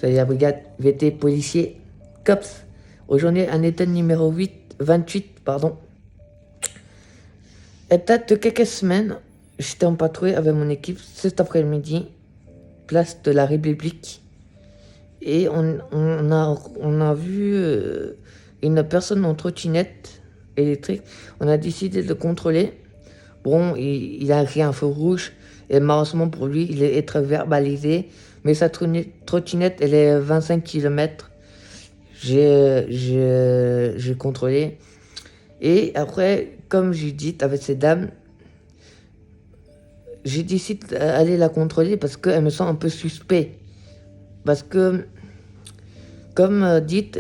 c'est la brigade VT policier COPS. Aujourd'hui, en état numéro 28, pardon. Et date de quelques semaines, j'étais en patrouille avec mon équipe cet après-midi, place de la République. Et on a vu une personne en trottinette électrique. On a décidé de le contrôler. Bon, il a rien feu rouge. Et malheureusement pour lui, il est très verbalisé. Mais sa trottinette, elle est 25 km. J'ai contrôlé. Et après, comme j'ai dit avec ces dames, j'ai décidé d'aller la contrôler parce qu'elle me sent un peu suspect. Parce que, comme dit,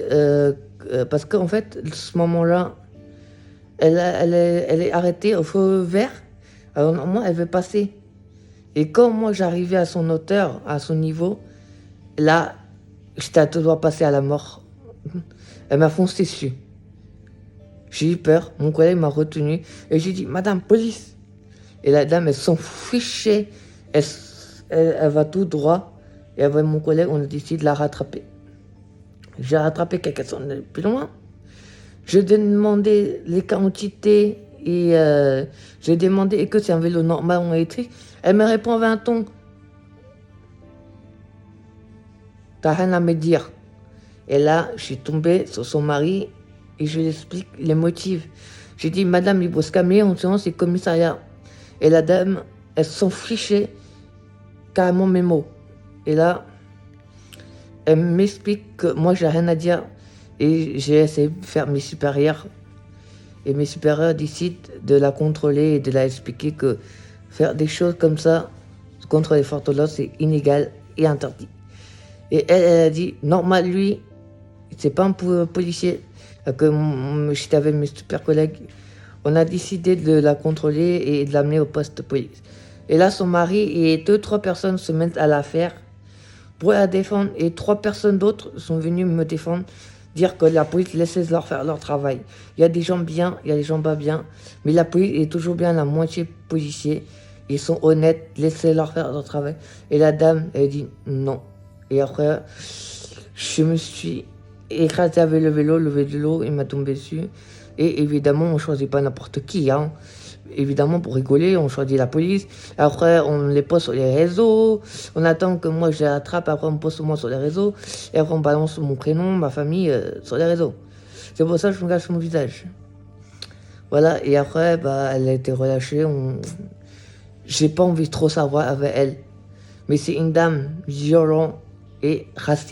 parce qu'en fait, à ce moment-là, elle est arrêtée au feu vert. Alors moi, elle veut passer. Et quand moi, j'arrivais à son hauteur, à son niveau, là, j'étais à deux doigts passer à la mort. Elle m'a foncé dessus. J'ai eu peur, mon collègue m'a retenu et j'ai dit « Madame, police !» Et la dame, elle s'en fichait, elle va tout droit. Et avec mon collègue, on a décidé de la rattraper. J'ai rattrapé quelqu'un plus loin. Je demandé les quantités et j'ai demandé que c'est un vélo normal ou électrique. Elle me répond avec un ton. T'as rien à me dire. Et là, je suis tombé sur son mari et je lui explique les motifs. J'ai dit, Madame, il faut se calmer, on se rend, c'est commissariat. Et la dame, elle s'en fichait carrément mes mots. Et là, elle m'explique que moi, j'ai rien à dire. Et j'ai essayé de faire mes supérieurs. Et mes supérieurs décident de la contrôler et de la expliquer que faire des choses comme ça contre les forces de l'ordre, c'est illégal et interdit. Et elle a dit, normal, lui, c'est pas un policier. Que j'étais avec mes super collègues. On a décidé de la contrôler et de l'amener au poste de police. Et là, son mari et 2-3 personnes se mettent à l'affaire pour la défendre. Et 3 personnes d'autres sont venues me défendre, dire que la police laissait leur faire leur travail. Il y a des gens bien, il y a des gens pas bien. Mais la police est toujours bien la moitié policier. Ils sont honnêtes, laissez-leur faire leur travail. Et la dame, elle dit non. Et après, je me suis écrasé avec le vélo, il m'a tombé dessus. Et évidemment, on ne choisit pas n'importe qui. Hein. Évidemment, pour rigoler, on choisit la police. Après, on les poste sur les réseaux. On attend que moi, je les attrape. Après, on poste moi sur les réseaux. Et après, on balance mon prénom, ma famille sur les réseaux. C'est pour ça que je me cache mon visage. Voilà. Et après, elle a été relâchée. J'ai pas envie de trop savoir avec elle. Mais c'est une dame violente et raciste.